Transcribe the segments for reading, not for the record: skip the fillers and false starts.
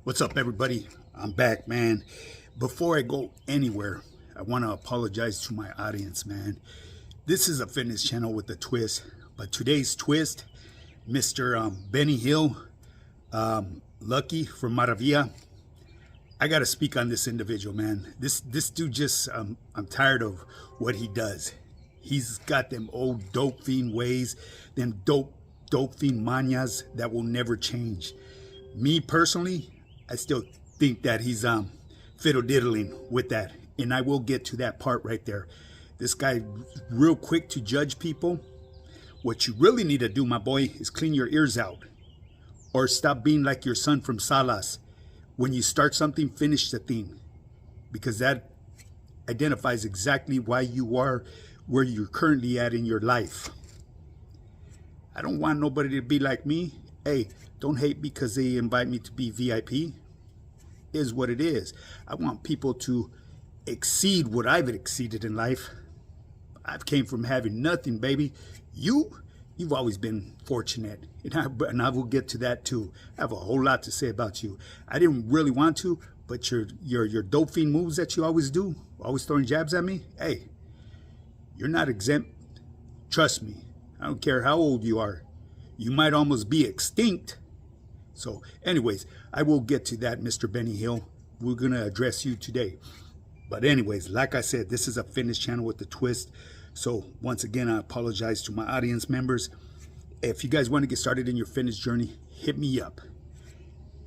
What's up, everybody? I'm back, man. Before I go anywhere, I want to apologize to my audience, man. This is a fitness channel with a twist, but today's twist, Mr. Benny Hill, Lucky from Maravia. I got to speak on this individual, man. This dude just, I'm tired of what he does. He's got them old dope fiend ways, them dope fiend mañas that will never change. Me personally, I still think that he's fiddle diddling with that, and I will get to that part right there. This guy real quick to judge people. What you really need to do, my boy, is clean your ears out, or stop being like your son from Salas. When you start something, finish the thing, because that identifies exactly why you are where you're currently at in your life. I don't want nobody to be like me. Hey, don't hate because they invite me to be VIP. Is what it is. I want people to exceed what I've exceeded in life. I've came from having nothing, baby. You've always been fortunate, and I will get to that too. I have a whole lot to say about you. I didn't really want to, but your dope fiend moves that you always do, always throwing jabs at me. Hey, you're not exempt. Trust me. I don't care how old you are. You might almost be extinct. So anyways, I will get to that, Mr. Benny Hill. We're going to address you today. But anyways, like I said, this is a fitness channel with a twist. So once again, I apologize to my audience members. If you guys want to get started in your fitness journey, hit me up.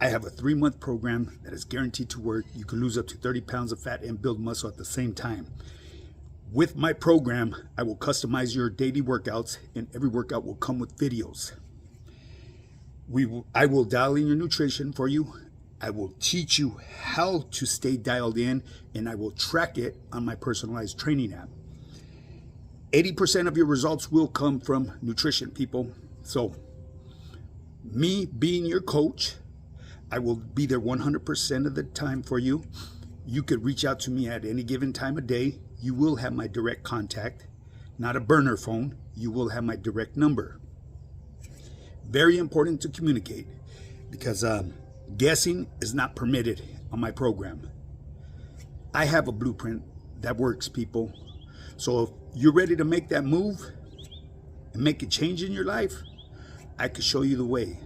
I have a 3-month program that is guaranteed to work. You can lose up to 30 pounds of fat and build muscle at the same time. With my program, I will customize your daily workouts, and every workout will come with videos. I will dial in your nutrition for you. I will teach you how to stay dialed in, and I will track it on my personalized training app. 80% of your results will come from nutrition, people. So me being your coach, I will be there 100% of the time for you. You could reach out to me at any given time of day. You will have my direct contact, not a burner phone. You will have my direct number. Very important to communicate, because guessing is not permitted on my program. I have a blueprint that works, people. So if you're ready to make that move and make a change in your life, I can show you the way.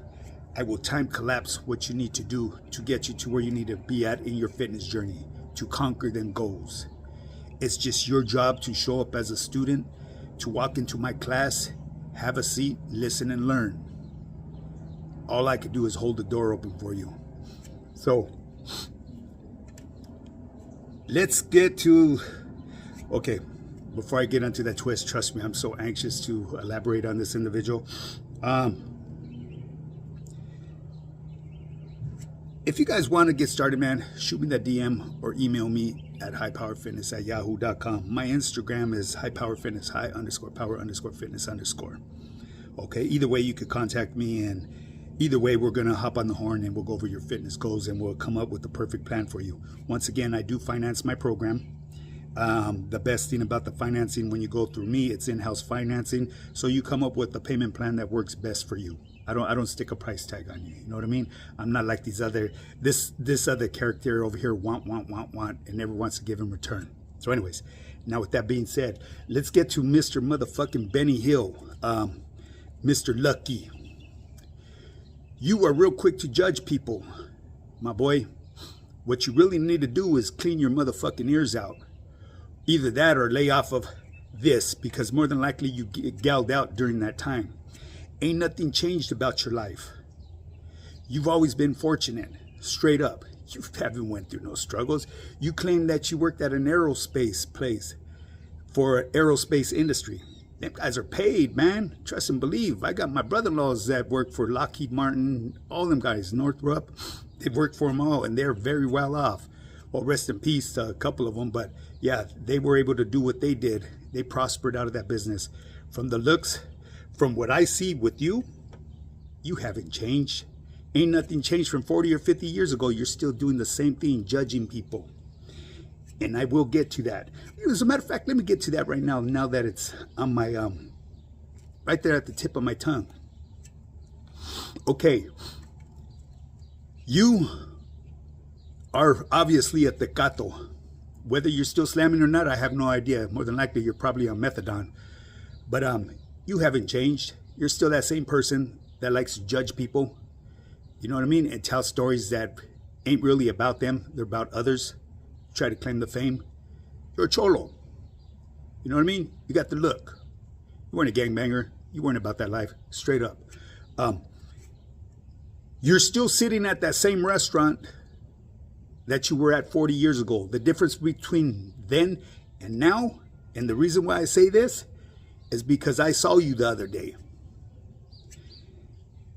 I will time collapse what you need to do to get you to where you need to be at in your fitness journey, to conquer them goals. It's just your job to show up as a student, to walk into my class, have a seat, listen and learn. All I could do is hold the door open for you. So let's get to, okay, before I get into that twist, trust me, I'm so anxious to elaborate on this individual. If you guys want to get started, man, shoot me that DM or email me at highpowerfitness@yahoo.com. My Instagram is highpowerfitness, high_power_fitness_. Okay, either way you could contact me, and either way we're going to hop on the horn and we'll go over your fitness goals and we'll come up with the perfect plan for you. Once again, I do finance my program. The best thing about the financing, when you go through me, it's in-house financing, so you come up with the payment plan that works best for you. I don't stick a price tag on you. You know what I mean? I'm not like this other character over here, want, and never wants to give in return. So anyways, now with that being said, let's get to Mr. motherfucking Benny Hill, Mr. Lucky. You are real quick to judge people, my boy. What you really need to do is clean your motherfucking ears out. Either that or lay off of this, because more than likely you get gouged out during that time. Ain't nothing changed about your life. You've always been fortunate, straight up. You haven't went through no struggles. You claim that you worked at an aerospace place for aerospace industry. Them guys are paid, man. Trust and believe. I got my brother-in-laws that work for Lockheed Martin, all them guys, Northrop. They've worked for them all, and they're very well off. Well, rest in peace to a couple of them, but yeah, they were able to do what they did. They prospered out of that business. From the looks, from what I see with you, you haven't changed. Ain't nothing changed from 40 or 50 years ago. You're still doing the same thing, judging people. And I will get to that. As a matter of fact, let me get to that right now, now that it's on my, right there at the tip of my tongue. Okay. You are obviously a tecato. Whether you're still slamming or not, I have no idea. More than likely, you're probably on methadone. But you haven't changed. You're still that same person that likes to judge people. You know what I mean? And tell stories that ain't really about them. They're about others. Try to claim the fame. You're a cholo. You know what I mean? You got the look. You weren't a gangbanger. You weren't about that life. Straight up. You're still sitting at that same restaurant that you were at 40 years ago. The difference between then and now, and the reason why I say this, is because I saw you the other day.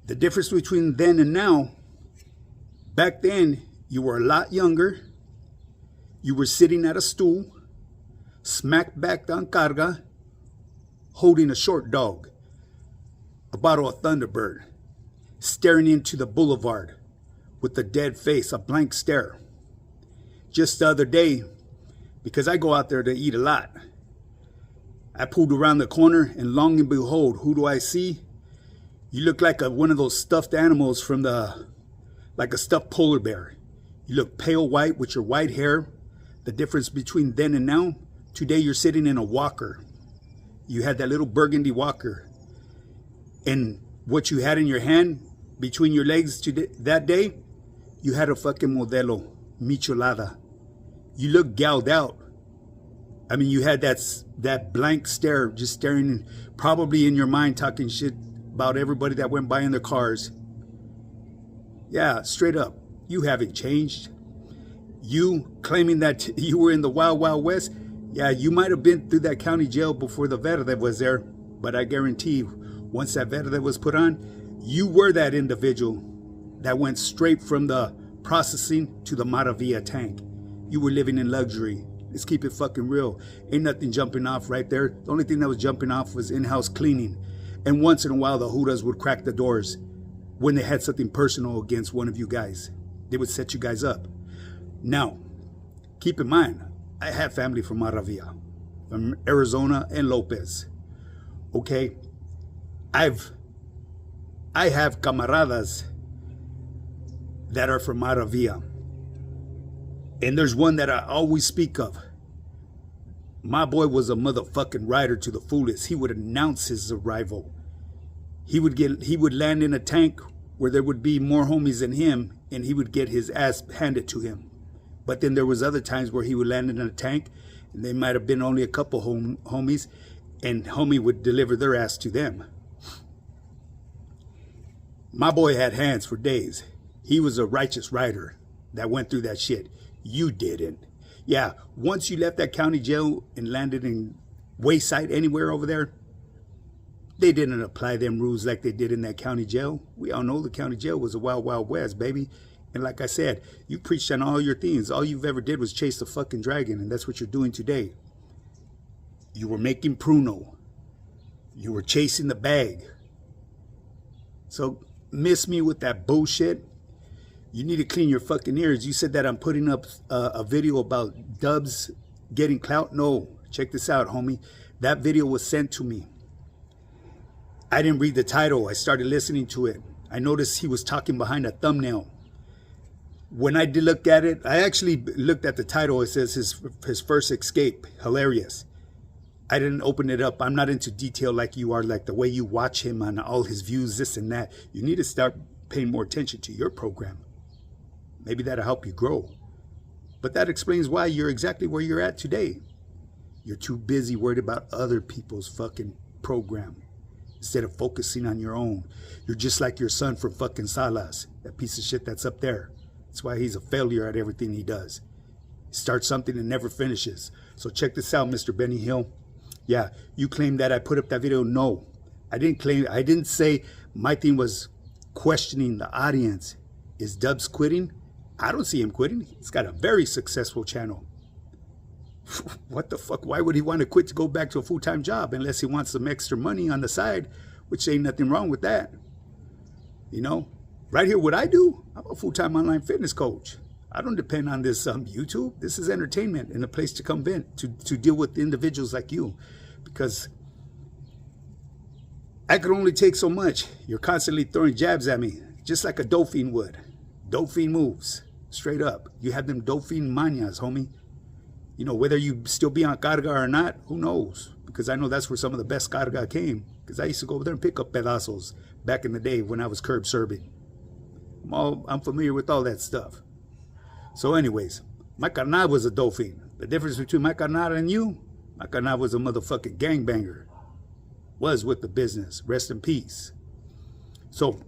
The difference between then and now, back then, you were a lot younger. You were sitting at a stool, smack back on carga, holding a short dog, a bottle of Thunderbird, staring into the boulevard with a dead face, a blank stare. Just the other day, because I go out there to eat a lot, I pulled around the corner, and long and behold, who do I see? You look like one of those stuffed animals from like a stuffed polar bear. You look pale white with your white hair. The difference between then and now, today you're sitting in a walker. You had that little burgundy walker. And what you had in your hand, between your legs that day, you had a fucking Modelo Michelada. You look gouged out. I mean, you had that blank stare, just staring, probably in your mind, talking shit about everybody that went by in their cars. Yeah, straight up, you haven't changed. You claiming that you were in the Wild Wild West, yeah, you might have been through that county jail before the verde was there, but I guarantee once that verde was put on, you were that individual that went straight from the processing to the Maravia tank. You were living in luxury. Let's keep it fucking real. Ain't nothing jumping off right there. The only thing that was jumping off was in-house cleaning. And once in a while, the Hudas would crack the doors when they had something personal against one of you guys. They would set you guys up. Now, keep in mind, I have family from Maravia, from Arizona and Lopez. Okay? I have camaradas that are from Maravia. And there's one that I always speak of. My boy was a motherfucking rider to the fullest. He would announce his arrival. He would land in a tank where there would be more homies than him, and he would get his ass handed to him. But then there was other times where he would land in a tank, and they might have been only a couple homies, and homie would deliver their ass to them. My boy had hands for days. He was a righteous rider that went through that shit. You didn't. Yeah, once you left that county jail and landed in Wayside, anywhere over there, they didn't apply them rules like they did in that county jail. We all know the county jail was a Wild Wild West, baby. And like I said, you preached on all your things. All you've ever did was chase the fucking dragon, and that's what you're doing today. You were making pruno. You were chasing the bag. So miss me with that bullshit. You need to clean your fucking ears. You said that I'm putting up a video about Dubs getting clout. No, check this out, homie. That video was sent to me. I didn't read the title. I started listening to it. I noticed he was talking behind a thumbnail. When I did look at it, I actually looked at the title. It says his first escape. Hilarious. I didn't open it up. I'm not into detail like you are, like the way you watch him on all his views, this and that. You need to start paying more attention to your program. Maybe that'll help you grow. But that explains why you're exactly where you're at today. You're too busy worried about other people's fucking program instead of focusing on your own. You're just like your son from fucking Salas, that piece of shit that's up there. That's why he's a failure at everything he does. He starts something and never finishes. So check this out, Mr. Benny Hill. Yeah, you claim that I put up that video. No, I didn't say my thing was questioning the audience. Is Dubs quitting? I don't see him quitting. He's got a very successful channel. What the fuck? Why would he want to quit to go back to a full-time job unless he wants some extra money on the side, which ain't nothing wrong with that. You know, right here, what I do, I'm a full-time online fitness coach. I don't depend on this YouTube. This is entertainment and a place to come in to deal with individuals like you, because I could only take so much. You're constantly throwing jabs at me, just like a dolphin would. Dolphin moves. Straight up. You had them dope fiend manias, homie. You know, whether you still be on carga or not, who knows? Because I know that's where some of the best carga came. Because I used to go over there and pick up pedazos back in the day when I was curb serving. I'm familiar with all that stuff. So anyways, my carnal was a dope fiend. The difference between my carnal and you, my carnal was a motherfucking gangbanger. Was with the business. Rest in peace. So,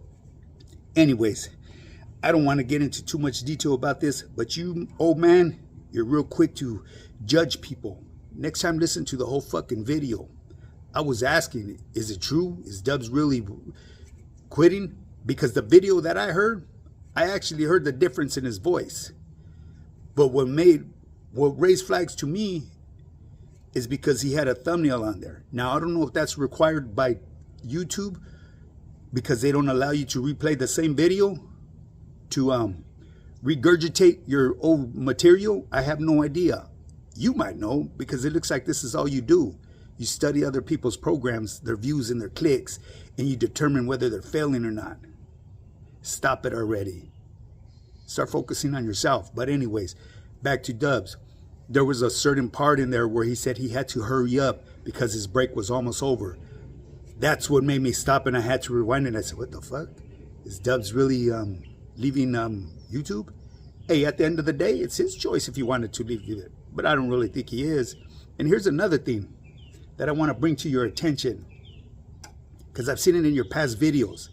anyways, I don't want to get into too much detail about this, but you, old man, you're real quick to judge people. Next time, listen to the whole fucking video. I was asking, is it true? Is Dubs really quitting? Because the video that I heard, I actually heard the difference in his voice. But what raised flags to me is because he had a thumbnail on there. Now, I don't know if that's required by YouTube because they don't allow you to replay the same video to regurgitate your old material. I have no idea. You might know because it looks like this is all you do. You study other people's programs, their views and their clicks, and you determine whether they're failing or not. Stop it already. Start focusing on yourself. But anyways, back to Dubs. There was a certain part in there where he said he had to hurry up because his break was almost over. That's what made me stop, and I had to rewind it. I said, what the fuck? Is Dubs really leaving YouTube? Hey, at the end of the day, it's his choice if he wanted to leave it. But I don't really think he is. And here's another thing that I want to bring to your attention, because I've seen it in your past videos.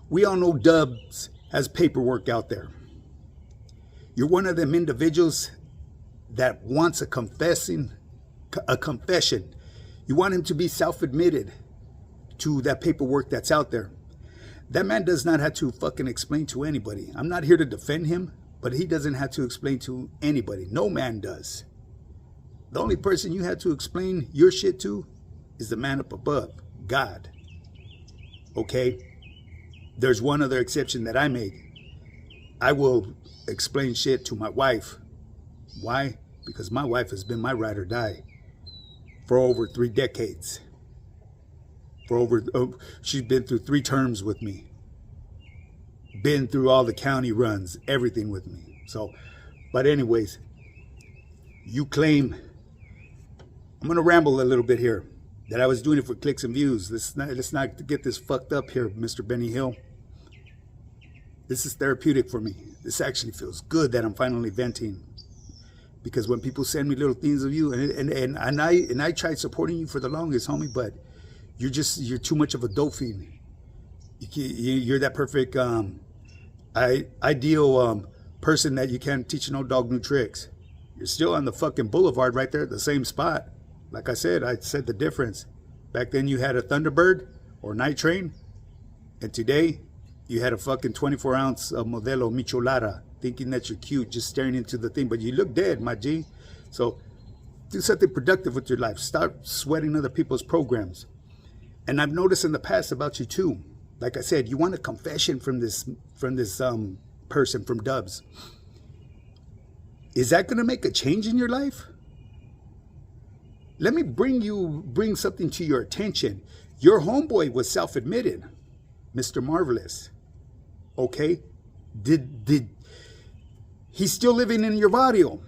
We all know Dubs has paperwork out there. You're one of them individuals that wants a confession. You want him to be self-admitted to that paperwork that's out there. That man does not have to fucking explain to anybody. I'm not here to defend him, but he doesn't have to explain to anybody. No man does. The only person you had to explain your shit to is the man up above, God. Okay? There's one other exception that I make. I will explain shit to my wife. Why? Because my wife has been my ride or die for over 3 decades. She's been through 3 terms with me. Been through all the county runs, everything with me. So, but anyways, you claim, I'm gonna ramble a little bit here, that I was doing it for clicks and views. Let's not get this fucked up here, Mr. Benny Hill. This is therapeutic for me. This actually feels good that I'm finally venting. Because when people send me little things of you, and I tried supporting you for the longest, homie, but you're too much of a dope fiend. You're that perfect ideal person that you can't teach no dog new tricks. You're still on the fucking boulevard right there at the same spot. Like I said the difference. Back then you had a Thunderbird or Night Train, and today you had a fucking 24-ounce Modelo Michelada, thinking that you're cute, just staring into the thing, but you look dead, my G. So do something productive with your life. Start sweating other people's programs. And I've noticed in the past about you too. Like I said, you want a confession from this person, from Dubs. Is that going to make a change in your life? Let me bring something to your attention. Your homeboy was self-admitted, Mr. Marvelous. Okay? He's still living in your barrio.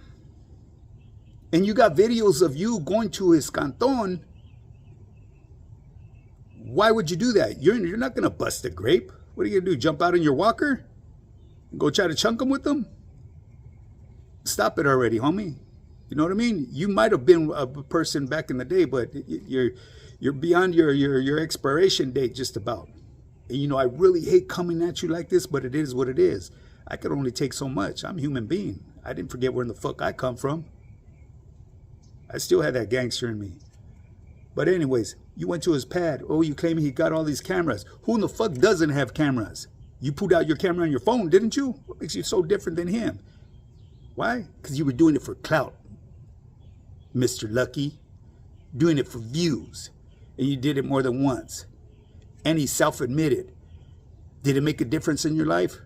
And you got videos of you going to his canton. Why would you do that? You're not going to bust a grape. What are you going to do? Jump out in your walker? Go try to chunk him with them? Stop it already, homie. You know what I mean? You might have been a person back in the day, but you're beyond your expiration date just about. And you know, I really hate coming at you like this, but it is what it is. I could only take so much. I'm a human being. I didn't forget where in the fuck I come from. I still had that gangster in me. But anyways, you went to his pad. Oh, you claim he got all these cameras. Who in the fuck doesn't have cameras? You pulled out your camera on your phone, didn't you? What makes you so different than him? Why? Because you were doing it for clout, Mr. Lucky. Doing it for views. And you did it more than once. And he self-admitted. Did it make a difference in your life?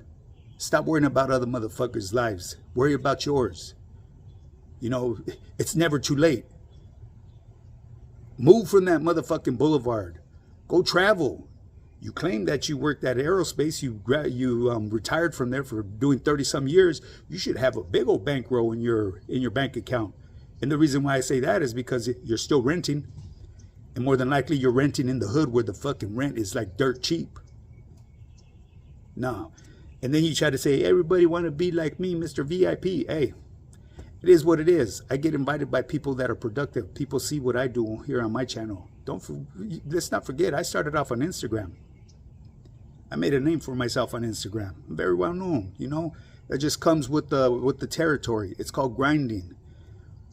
Stop worrying about other motherfuckers' lives. Worry about yours. You know, it's never too late. Move from that motherfucking boulevard. Go travel. You claim that you worked at aerospace. You retired from there for doing 30-some years. You should have a big old bankroll in your bank account. And the reason why I say that is because you're still renting. And more than likely, you're renting in the hood where the fucking rent is like dirt cheap. No. And then you try to say, everybody want to be like me, Mr. VIP. Hey, it is what it is. I get invited by people that are productive. People see what I do here on my channel. Let's not forget, I started off on Instagram. I made a name for myself on Instagram. I'm very well known, you know. That just comes with the territory. It's called grinding.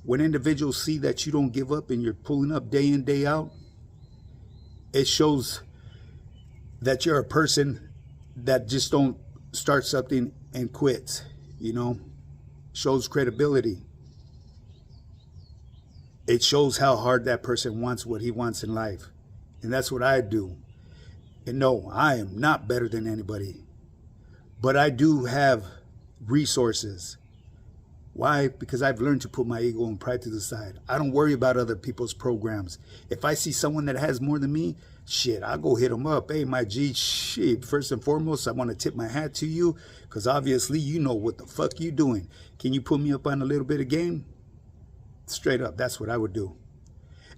When individuals see that you don't give up and you're pulling up day in, day out, it shows that you're a person that just don't start something and quits, you know. Shows credibility. It shows how hard that person wants what he wants in life. And that's what I do. And no, I am not better than anybody. But I do have resources. Why? Because I've learned to put my ego and pride to the side. I don't worry about other people's programs. If I see someone that has more than me, shit, I'll go hit them up. Hey, my G, shit, first and foremost, I want to tip my hat to you because obviously you know what the fuck you doing. Can you put me up on a little bit of game? Straight up, that's what I would do.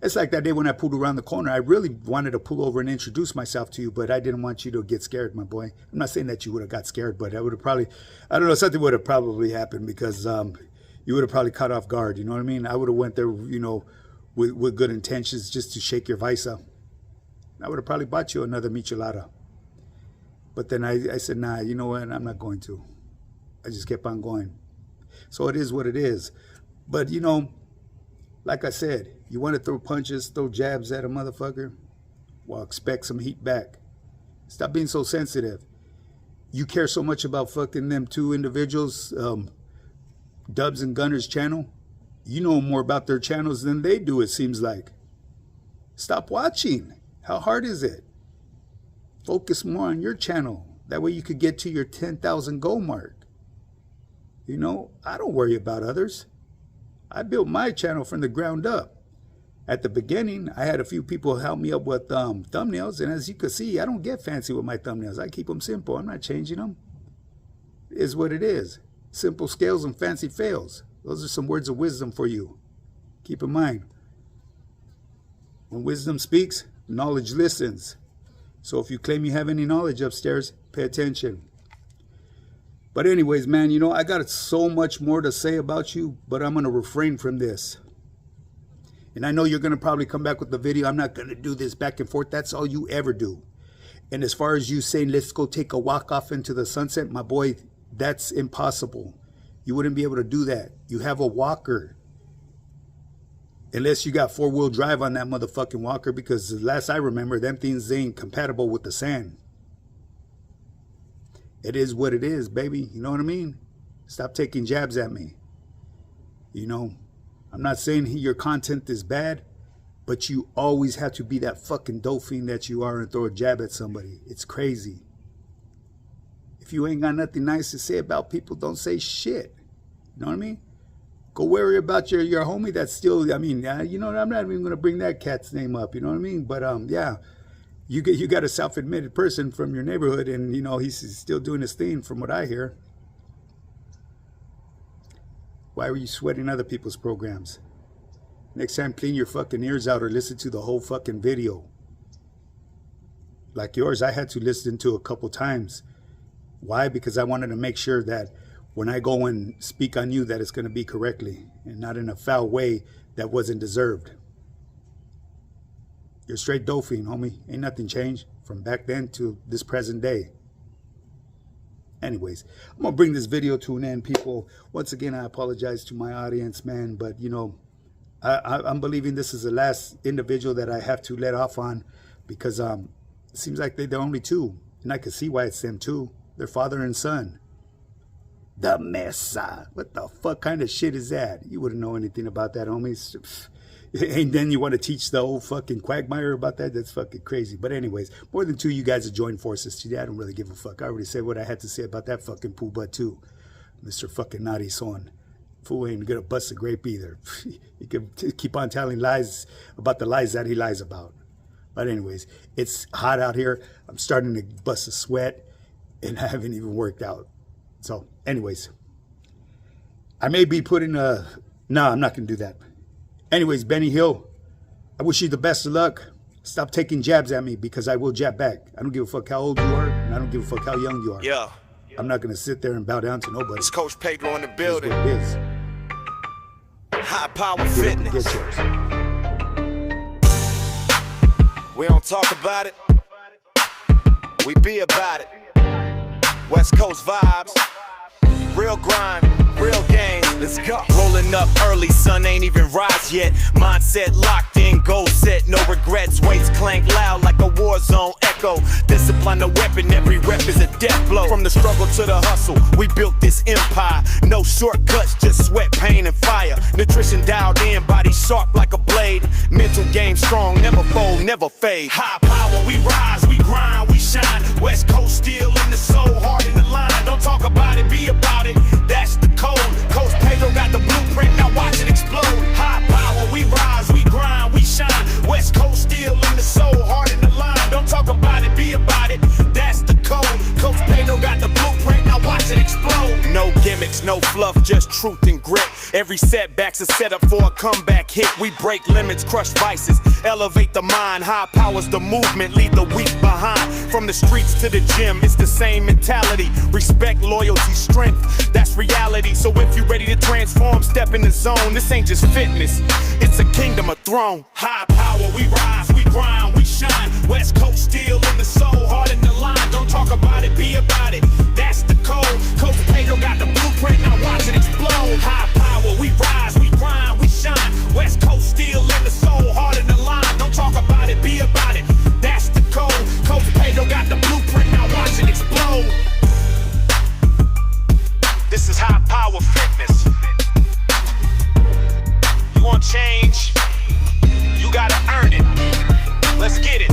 It's like that day when I pulled around the corner. I really wanted to pull over and introduce myself to you, but I didn't want you to get scared, my boy. I'm not saying that you would have got scared, but I would have probably, I don't know, something would have probably happened because you would have probably caught off guard. You know what I mean? I would have went there, you know, with good intentions just to shake your visa. I would have probably bought you another michelada. But then I said, nah, you know what? I'm not going to. I just kept on going. So it is what it is. But, you know, like I said, you want to throw punches, throw jabs at a motherfucker? Well, expect some heat back. Stop being so sensitive. You care so much about fucking them two individuals, Dubs and Gunner's channel. You know more about their channels than they do, it seems like. Stop watching. How hard is it? Focus more on your channel. That way you could get to your 10,000 goal mark. You know, I don't worry about others. I built my channel from the ground up. At the beginning, I had a few people help me up with thumbnails, and as you can see, I don't get fancy with my thumbnails. I keep them simple. I'm not changing them. It is what it is. Simple scales and fancy fails. Those are some words of wisdom for you. Keep in mind, when wisdom speaks, knowledge listens. So if you claim you have any knowledge upstairs, pay attention. But anyways, man, you know, I got so much more to say about you, but I'm going to refrain from this. And I know you're going to probably come back with the video. I'm not going to do this back and forth. That's all you ever do. And as far as you saying, let's go take a walk off into the sunset, my boy, that's impossible. You wouldn't be able to do that. You have a walker. Unless you got four-wheel drive on that motherfucking walker, because the last I remember, them things ain't compatible with the sand. It is what it is, baby. You know what I mean? Stop taking jabs at me. You know, I'm not saying your content is bad, but you always have to be that fucking dope fiend that you are and throw a jab at somebody. It's crazy. If you ain't got nothing nice to say about people, don't say shit. You know what I mean? Go worry about your homie that's still, I mean, you know, I'm not even going to bring that cat's name up, you know what I mean? But, yeah, you got a self-admitted person from your neighborhood, and, you know, he's still doing his thing from what I hear. Why were you sweating other people's programs? Next time, clean your fucking ears out or listen to the whole fucking video. Like yours, I had to listen to a couple times. Why? Because I wanted to make sure that when I go and speak on you, that it's going to be correctly and not in a foul way that wasn't deserved. You're straight dope fiend, homie. Ain't nothing changed from back then to this present day. Anyways, I'm going to bring this video to an end, people. Once again, I apologize to my audience, man. But, you know, I'm believing this is the last individual that I have to let off on because it seems like they're the only two. And I can see why it's them too. They're father and son. The Mesa. What the fuck kind of shit is that? You wouldn't know anything about that, homies. And then you want to teach the old fucking quagmire about that? That's fucking crazy. But anyways, more than two you guys have joined forces today. I don't really give a fuck. I already said what I had to say about that fucking poo butt too. Mr. fucking naughty son. Fool ain't gonna bust a grape either. He can keep on telling lies about the lies that he lies about. But anyways, it's hot out here. I'm starting to bust a sweat, and I haven't even worked out. So anyways, I may be putting a... No, I'm not going to do that. Anyways, Benny Hill, I wish you the best of luck. Stop taking jabs at me, because I will jab back. I don't give a fuck how old you are, and I don't give a fuck how young you are. Yeah. I'm not going to sit there and bow down to nobody. It's Coach Pedro in the building. That's what it is. High power fitness. Get yours. We don't talk about it. We be about it. West Coast vibes. Real grind, real game. Let's go. Rolling up early, sun ain't even rise yet. Mindset locked in, goal set, no regrets. Weights clank loud like a war zone echo. Discipline the weapon, every rep is a death blow. From the struggle to the hustle, we built this empire. No shortcuts, just sweat, pain, and fire. Nutrition dialed in, body sharp like a blade. Mental game strong, never fold, never fade. High power, we rise, we grind, we shine. West Coast still in the soul, heart in the line. Don't talk about it, be about it. That's the code. Coach Pedro got the blueprint, now watch it explode. High power, we rise, we grind, we shine. West Coast still in the soul, heart in the line. Don't talk about it, be about it. That's the code. Coach Pedro got the blueprint, now watch it explode. No gimmicks, no fluff, just truth and grit. Every setback's a setup for a comeback hit. We break limits, crush vices, elevate the mind. High power's the movement, leave the weak behind. From the streets to the gym, it's the same mentality. Respect, loyalty, strength, that's reality. So if you ready to transform, step in the zone. This ain't just fitness, it's a kingdom, a throne. High power, we rise, we grind, we shine. West Coast still in the soul, heart in the line. Don't talk about it, be about it. That's the code. Coach Pedro got the blueprint, now watch it explode. High power, we rise, we grind, we shine. West Coast still in the soul, heart in the line. Don't talk about it, be about it. That's the code. Coach Pedro got the blueprint, now watch it explode. This is high power fitness. You want change? You gotta earn it. Let's get it.